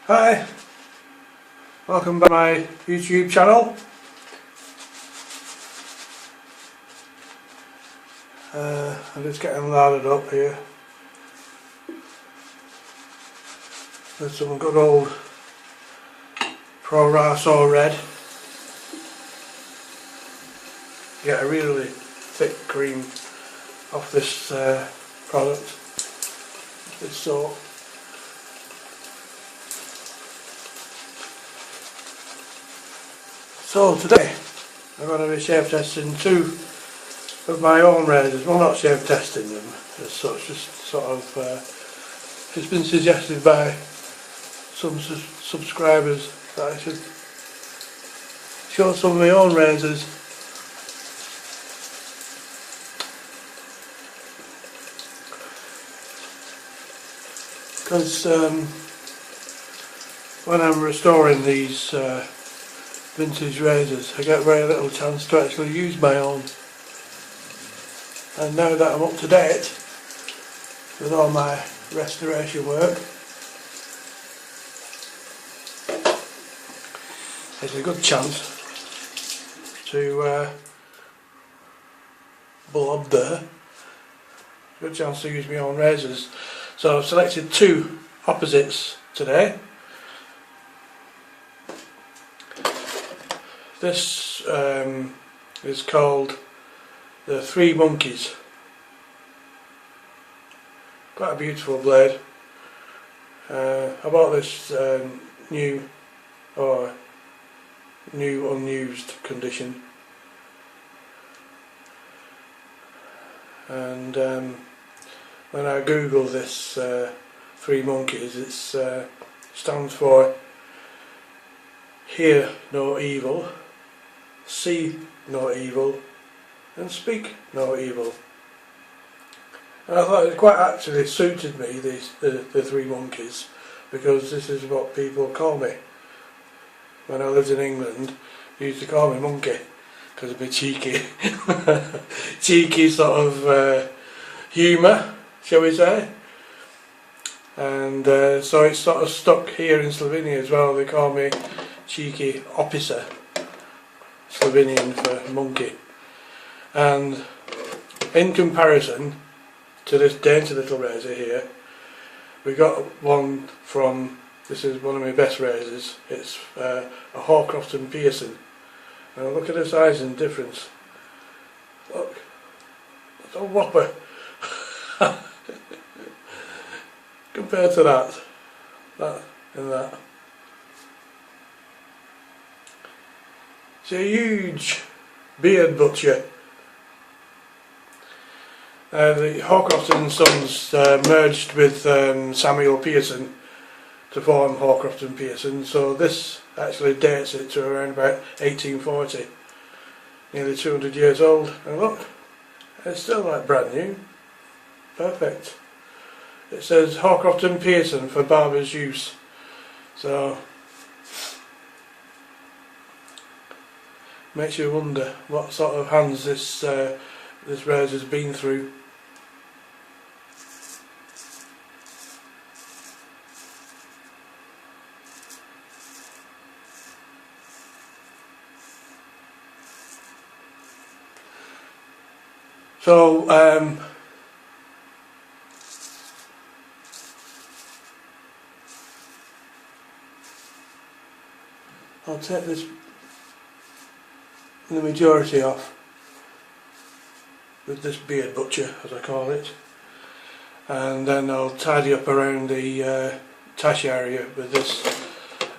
Hi, welcome back to my YouTube channel. I'm just getting larded up here with some good old Pro Raw red. Get a really thick cream off this product, this soap. So today I'm going to be shave testing two of my own razors. Well, not shave testing them as such, just sort of it's been suggested by some subscribers that I should show some of my own razors. Because when I'm restoring these vintage razors, I get very little chance to actually use my own. And now that I'm up to date with all my restoration work, it's a good chance to blob there. Good chance to use my own razors. So I've selected two opposites today. This is called the Three Monkeys. Quite a beautiful blade. I bought this new unused condition, and when I Google this Three Monkeys, it stands for Hear No Evil, See No Evil, and Speak No Evil. And I thought it quite actually suited me, the Three Monkeys, because this is what people call me. When I lived in England, they used to call me Monkey, because of my cheeky, cheeky sort of humour, shall we say. And so it's sort of stuck here in Slovenia as well. They call me Cheeky Officer, Slovenian for monkey. And in comparison to this dainty little razor here, we got one from, this is one of my best razors, it's a Hawcroft and Pearson. Now look at the size and difference. Look, it's a whopper compared to that and that. It's a huge beard butcher. The Hawcroft and Sons merged with Samuel Pearson to form Hawcroft and Pearson, so this actually dates it to around about 1840, nearly 200 years old. And look, it's still like brand new, perfect. It says Hawcroft and Pearson for barber's use, so makes you wonder what sort of hands this razor's been through. So I'll take this, the majority off with this beard butcher, as I call it, and then I'll tidy up around the tash area with this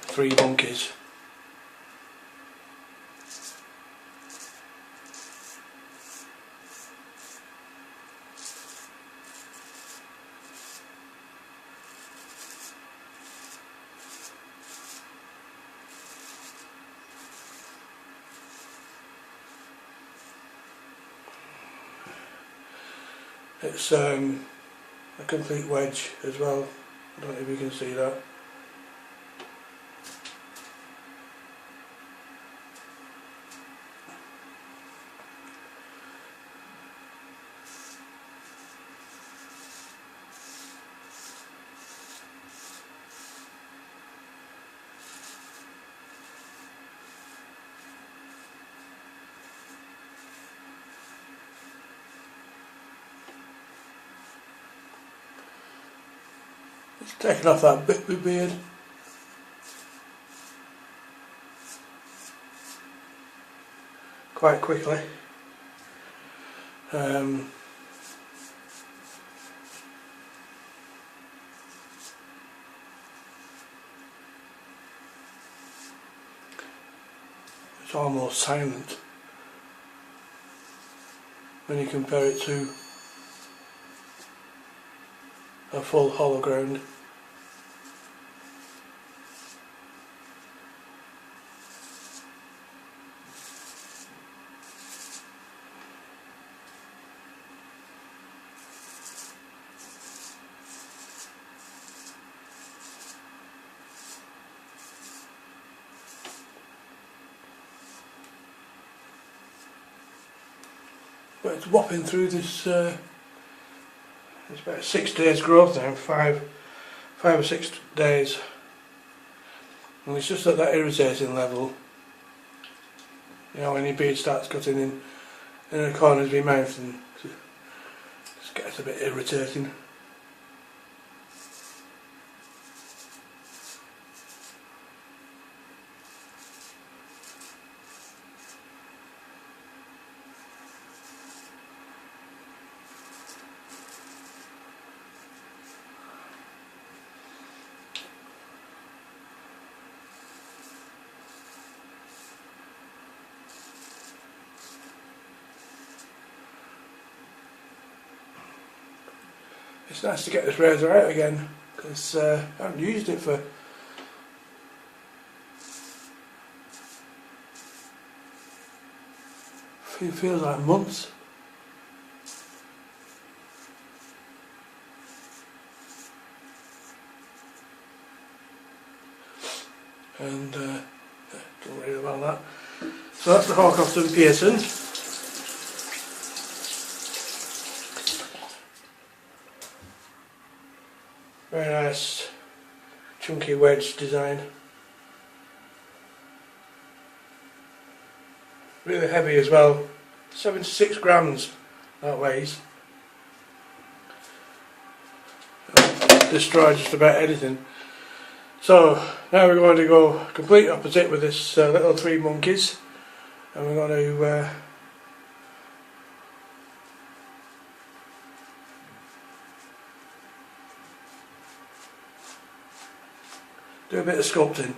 Three Monkeys. It's a complete wedge as well. I don't know if you can see that. Just taking off that bit with beard. Quite quickly. It's almost silent when you compare it to a full hollow ground. But it's whopping through this. It's about 6 days growth now, five or 6 days, and it's just at that irritating level. You know, when your beard starts cutting in the corners of your mouth, and it just gets a bit irritating. It's nice to get this razor out again, because I haven't used it for it feels like months. And don't worry about that. So that's the Hawcroft and Pearson. Very nice chunky wedge design. Really heavy as well. 76 grams that weighs. Destroy just about anything. So now we're going to go complete opposite with this little three monkeys, and we're going to do a bit of sculpting.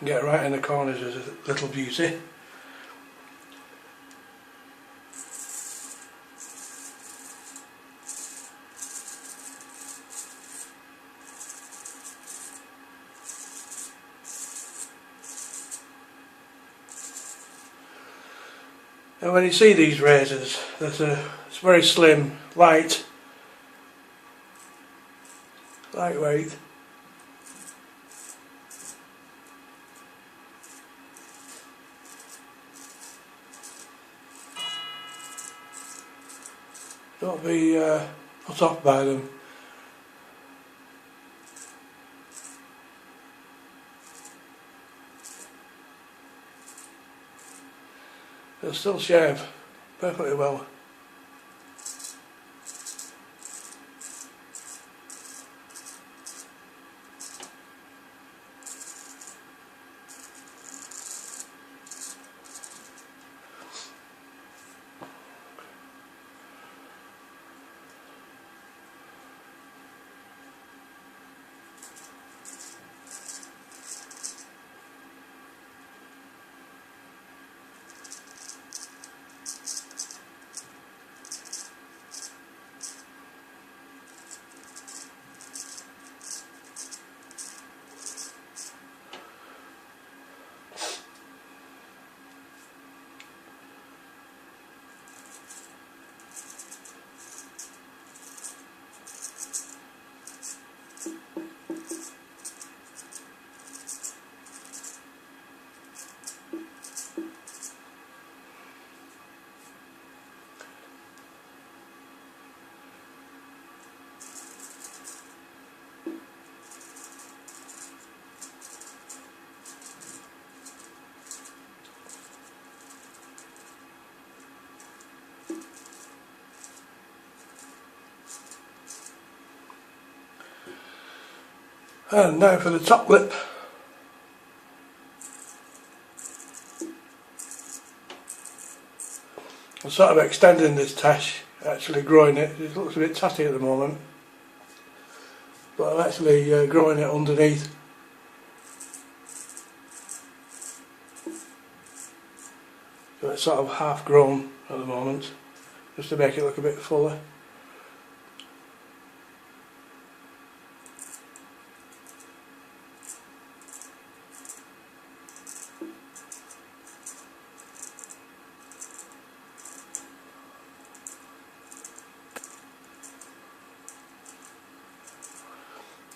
Get right in the corners as a little beauty. And when you see these razors, it's very slim, lightweight. Don't be put off by them. They'll still shave perfectly well. And now for the top lip. I'm sort of extending this tash, actually growing it. It looks a bit tatty at the moment, but I'm actually growing it underneath. So it's sort of half grown at the moment, just to make it look a bit fuller.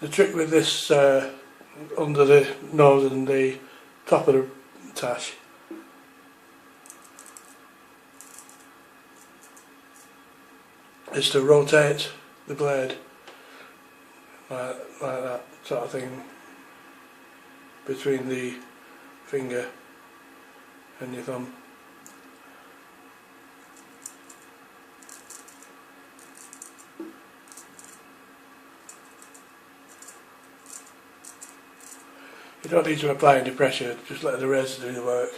The trick with this under the nose and the top of the tash is to rotate the blade like that sort of thing between the finger and your thumb. You don't need to apply any pressure, just let the razor do the work.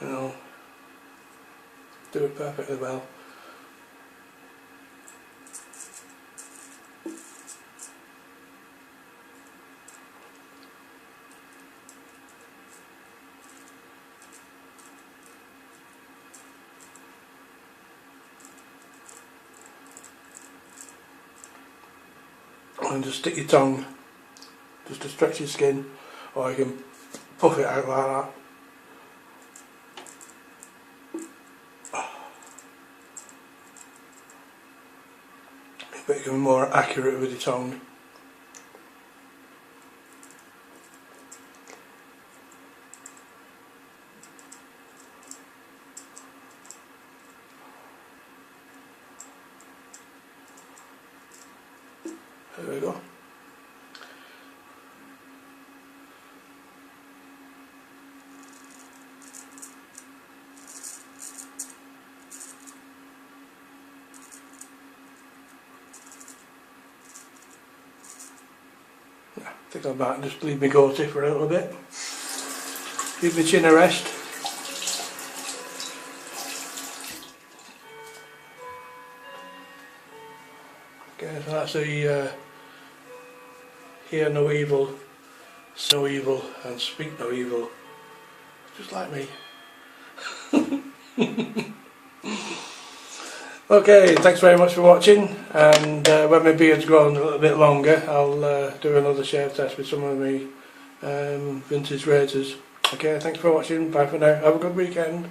You know, do it perfectly well. And just stick your tongue just to stretch your skin, or you can puff it out like that. But you can be more accurate with your tongue. There we go. I think I might just leave my goatee for a little bit. Give my chin a rest. Okay, so that's the hear no evil, see no evil and speak no evil. Just like me. Okay, thanks very much for watching, and when my beard's grown a little bit longer I'll do another shave test with some of my vintage razors. Okay, thanks for watching, bye for now, have a good weekend.